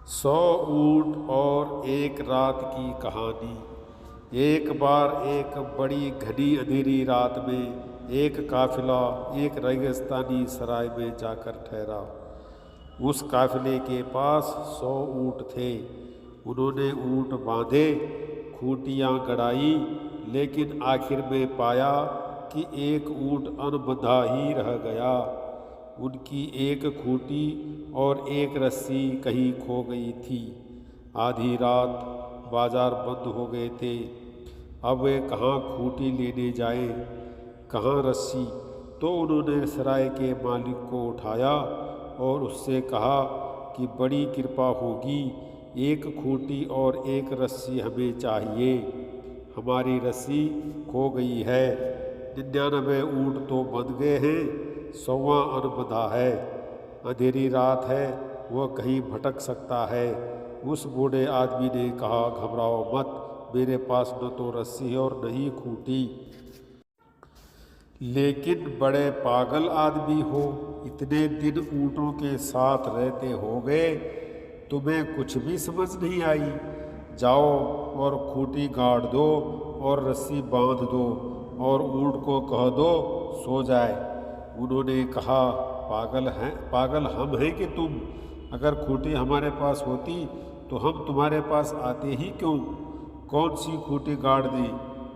100 ऊँट और एक रात की कहानी। एक बार एक बड़ी घनी अंधेरी रात में एक काफिला एक रेगिस्तानी सराय में जाकर ठहरा। उस काफिले के पास 100 ऊँट थे। उन्होंने ऊँट बांधे, खूंटियाँ गड़ाई, लेकिन आखिर में पाया कि एक ऊँट अनबंधा ही रह गया। उनकी एक खूंटी और एक रस्सी कहीं खो गई थी। आधी रात, बाजार बंद हो गए थे। अब वे कहाँ खूंटी लेने जाएं, कहाँ रस्सी। तो उन्होंने सराय के मालिक को उठाया और उससे कहा कि बड़ी कृपा होगी, एक खूंटी और एक रस्सी हमें चाहिए। हमारी रस्सी खो गई है। 99 ऊँट तो बंध गए हैं, 100वां अनबंधा है। अंधेरी रात है, वह कहीं भटक सकता है। उस बूढ़े आदमी ने कहा, घबराओ मत, मेरे पास न तो रस्सी है और न ही खूंटी। लेकिन बड़े पागल आदमी हो, इतने दिन ऊँटों के साथ रहते हो गए, तुम्हें कुछ भी समझ नहीं आई। जाओ और खूंटी गाड़ दो और रस्सी बांध दो और ऊँट को कह दो सो जाए। उन्होंने कहा, पागल हम हैं कि तुम? अगर खूंटी हमारे पास होती तो हम तुम्हारे पास आते ही क्यों? कौन सी खूंटी गाड़ दें?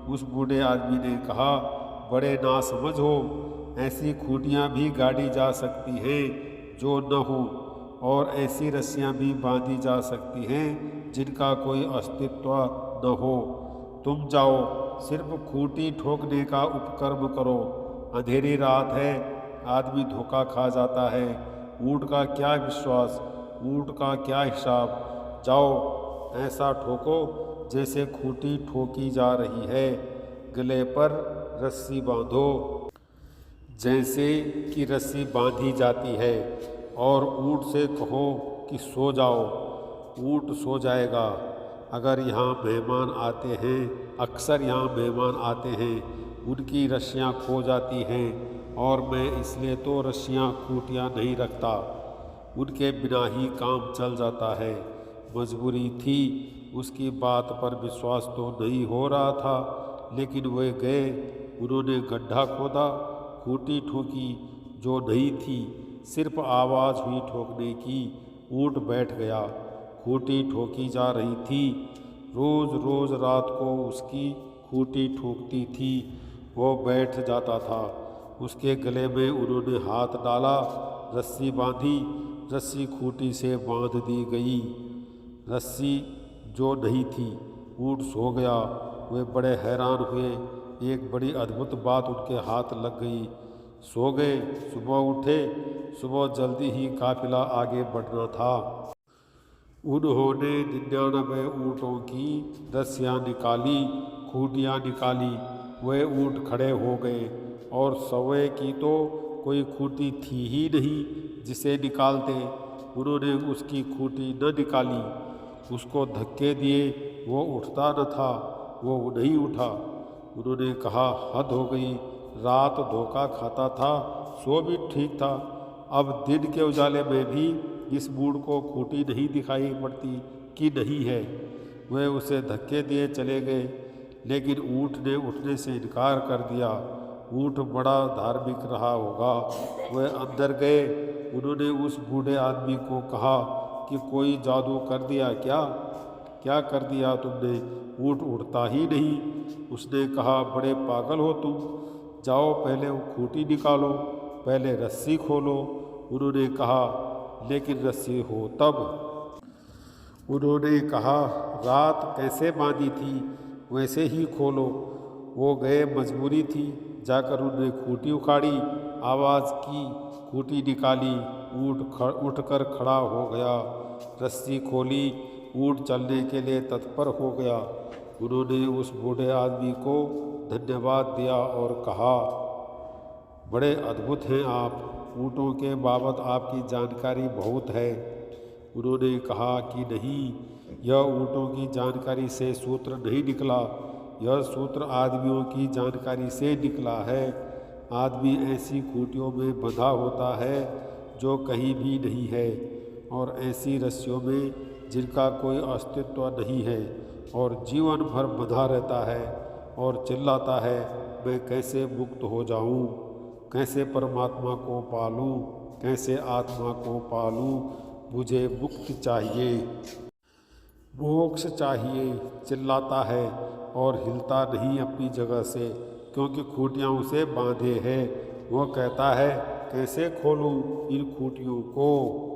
उस बूढ़े आदमी ने कहा, बड़े नासमझ हो, ऐसी खूंटियाँ भी गाड़ी जा सकती हैं जो न हो, और ऐसी रस्सियाँ भी बांधी जा सकती हैं जिनका कोई अस्तित्व न हो। तुम जाओ, सिर्फ खूंटी ठोकने का उपक्रम करो। अंधेरी रात है, आदमी धोखा खा जाता है। ऊँट का क्या विश्वास, ऊँट का क्या हिसाब। जाओ, ऐसा ठोको जैसे खूंटी ठोकी जा रही है। गले पर रस्सी बांधो जैसे कि रस्सी बांधी जाती है, और ऊँट से कहो कि सो जाओ। ऊँट सो जाएगा। अगर यहाँ मेहमान आते हैं, अक्सर यहाँ मेहमान आते हैं, उनकी रस्सियाँ खो जाती हैं, और मैं इसलिए तो रस्सियाँ खूंटियाँ नहीं रखता। उनके बिना ही काम चल जाता है। मजबूरी थी, उसकी बात पर विश्वास तो नहीं हो रहा था, लेकिन वे गए। उन्होंने गड्ढा खोदा, खूंटी ठोकी जो नहीं थी, सिर्फ आवाज़ हुई ठोकने की। ऊँट बैठ गया। खूंटी ठोकी जा रही थी। रोज़ रोज़ रात को उसकी खूंटी ठोकती थी। वो बैठ जाता था। उसके गले में उन्होंने हाथ डाला, रस्सी बांधी। रस्सी खूंटी से बांध दी गई, रस्सी जो नहीं थी। ऊँट सो गया। वे बड़े हैरान हुए। एक बड़ी अद्भुत बात उनके हाथ लग गई। सो गए, सुबह उठे। सुबह जल्दी ही काफिला आगे बढ़ना था। उन्होंने 99 ऊँटों की रस्सियाँ निकाली, खूंटियाँ निकाली। वे ऊँट खड़े हो गए, और 100वें की तो कोई खूंटी थी ही नहीं जिसे निकालते। उन्होंने उसकी खूंटी न निकाली। उसको धक्के दिए, वो उठता न था, वो नहीं उठा। उन्होंने कहा, हद हो गई। रात धोखा खाता था, सो भी ठीक था, अब दिन के उजाले में भी इस बूढ़ को खूंटी नहीं दिखाई पड़ती कि नहीं है। वे उसे धक्के दिए चले गए, लेकिन ऊँट ने उठने से इनकार कर दिया। ऊँट बड़ा धार्मिक रहा होगा। वे अंदर गए। उन्होंने उस बूढ़े आदमी को कहा कि कोई जादू कर दिया क्या? क्या कर दिया तुमने? ऊँट उठता ही नहीं। उसने कहा, बड़े पागल हो तुम। जाओ, पहले वो खूंटी निकालो, पहले रस्सी खोलो। उन्होंने कहा, लेकिन रस्सी हो तब। उन्होंने कहा, रात कैसे बांधी थी वैसे ही खोलो। वो गए, मजबूरी थी। जाकर उन्होंने खूंटी उखाड़ी, आवाज़ की, खूंटी निकाली। ऊँट उठकर खड़ा हो गया। रस्सी खोली, ऊँट चलने के लिए तत्पर हो गया। उन्होंने उस बूढ़े आदमी को धन्यवाद दिया और कहा, बड़े अद्भुत हैं आप, ऊँटों के बाबत आपकी जानकारी बहुत है। उन्होंने कहा कि नहीं, यह ऊँटों की जानकारी से सूत्र नहीं निकला, यह सूत्र आदमियों की जानकारी से निकला है। आदमी ऐसी खूंटियों में बंधा होता है जो कहीं भी नहीं है, और ऐसी रस्सियों में जिनका कोई अस्तित्व नहीं है और जीवन भर बंधा रहता है और चिल्लाता है, मैं कैसे मुक्त हो जाऊं, कैसे परमात्मा को पालूं, कैसे आत्मा को पालूं, मुझे मुक्ति चाहिए, मोक्ष चाहिए, चिल्लाता है और हिलता नहीं अपनी जगह से, क्योंकि खूंटियाँ उसे बांधे हैं। वह कहता है, कैसे खोलूं इन खूंटियों को।